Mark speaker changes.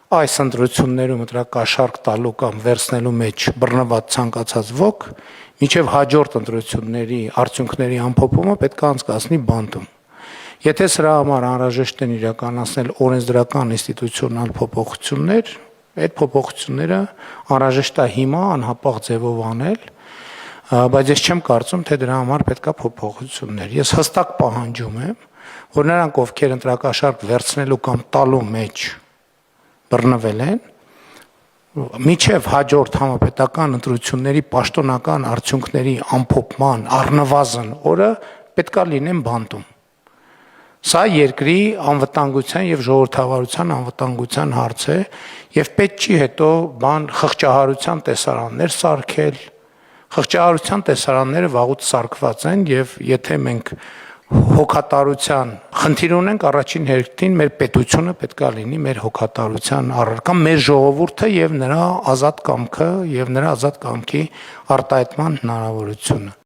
Speaker 1: այս ընտրություններում ընտրակաշառք տալու կամ վերցնելու մեջ բռնված ցանկացած ոք մինչև հաջորդ ընտրությունների արդյունքների ամփոփումը պետք է անցկացնի բանտում։ Եթե սրա համար անհրաժեշտ են իրականացնել օրենսդրական ինստիտուցիոնալ փոփոխություններ, այդ փոփոխությունները անհրաժեշտ է հիմա անհապաղ ձևով անել, բայց ես չեմ կարծում, թե դրա համար պետք է փոփոխություններ։ Ես հստակ պահանջում եմ, որ նրանք, ովքեր ընտրակաշառք վերցնելու կամ տալու մեջ բռնվել են, մինչև հաջորդ համապետական ընտրությունների պաշտոնական արդյունքների ամփոփման առնվազն օրը պետք է լինեն բանտում։ Սա երկրի անվտանգության եւ ժողովրդավարության անվտանգության հարց է եւ պետք չի հետո խղճահարության տեսարաններ սարքել։ Խղճահարության տեսարանները վաղուց սարքված են եւ եթե մենք հոգատարության խնդիր ունենք, առաջին հերթին մեր պետությունը պետք է լինի մեր հոգատարության առարկա, մեր ժողովուրդը եւ նրա ազատ կամքը եւ նրա ազատ կամքի արտահայտման հնարավորությունը։